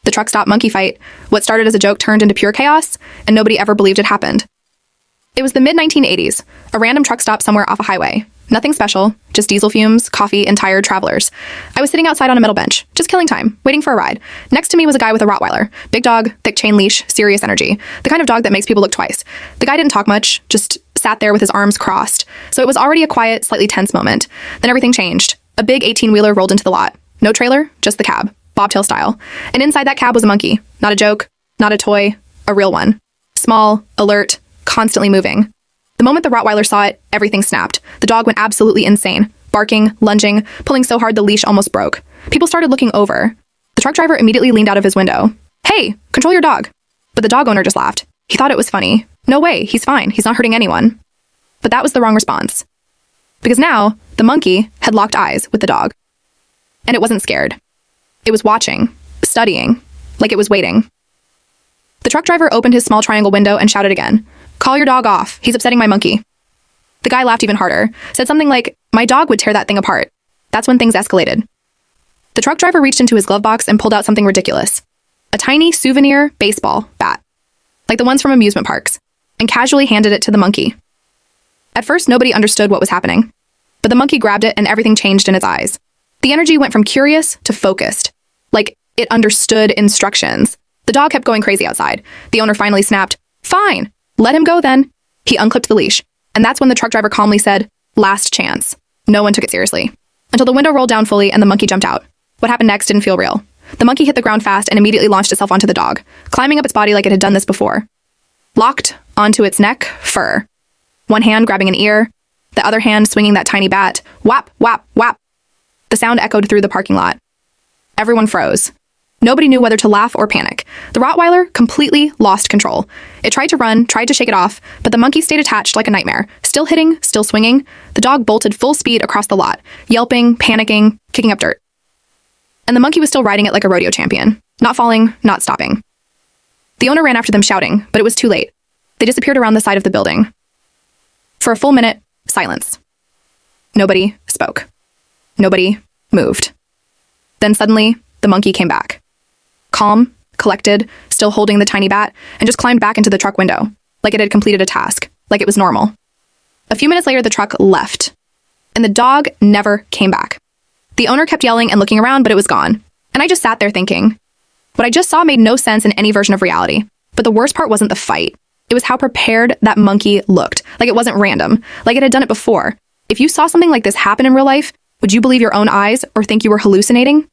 The truck stop monkey fight, what started as a joke turned into pure chaos, and nobody ever believed it happened. It was the mid-1980s, a random truck stop somewhere off a highway. Nothing special, just diesel fumes, coffee, and tired travelers. I was sitting outside on a metal bench, just killing time, waiting for a ride. Next to me was a guy with a Rottweiler. Big dog, thick chain leash, serious energy. The kind of dog that makes people look twice. The guy didn't talk much, just sat there with his arms crossed. So it was already a quiet, slightly tense moment. Then everything changed. A big 18-wheeler rolled into the lot. No trailer, just the cab, bobtail style. And inside that cab was a monkey. Not a joke, not a toy, a real one. Small, alert, constantly moving. The moment the Rottweiler saw it, everything snapped. The dog went absolutely insane, barking, lunging, pulling so hard the leash almost broke. People started looking over. The truck driver immediately leaned out of his window. "Hey, control your dog." But the dog owner just laughed. He thought it was funny. No way, he's fine, he's not hurting anyone. But that was the wrong response. Because now, the monkey had locked eyes with the dog. And it wasn't scared. It was watching, studying, like it was waiting. The truck driver opened his small triangle window and shouted again, "Call your dog off, he's upsetting my monkey." The guy laughed even harder, said something like, "My dog would tear that thing apart." That's when things escalated. The truck driver reached into his glove box and pulled out something ridiculous. A tiny souvenir baseball bat, like the ones from amusement parks, and casually handed it to the monkey. At first, nobody understood what was happening, but the monkey grabbed it and everything changed in its eyes. The energy went from curious to focused, like it understood instructions. The dog kept going crazy outside. The owner finally snapped, "Fine, let him go then." He unclipped the leash, and that's when the truck driver calmly said, "Last chance." No one took it seriously, until the window rolled down fully and the monkey jumped out. What happened next didn't feel real. The monkey hit the ground fast and immediately launched itself onto the dog, climbing up its body like it had done this before. Locked onto its neck, fur. One hand grabbing an ear, the other hand swinging that tiny bat. Whap, whap, whap. The sound echoed through the parking lot. Everyone froze. Nobody knew whether to laugh or panic. The Rottweiler completely lost control. It tried to run, tried to shake it off, but the monkey stayed attached like a nightmare. Still hitting, still swinging. The dog bolted full speed across the lot, yelping, panicking, kicking up dirt. And the monkey was still riding it like a rodeo champion. Not falling, not stopping. The owner ran after them shouting, but it was too late. They disappeared around the side of the building. For a full minute, silence. Nobody spoke. Nobody moved. Then suddenly, the monkey came back. Calm, collected, still holding the tiny bat, and just climbed back into the truck window, like it had completed a task, like it was normal. A few minutes later, the truck left, and the dog never came back. The owner kept yelling and looking around, but it was gone. And I just sat there thinking, what I just saw made no sense in any version of reality. But the worst part wasn't the fight. It was how prepared that monkey looked, like it wasn't random, like it had done it before. If you saw something like this happen in real life, would you believe your own eyes or think you were hallucinating?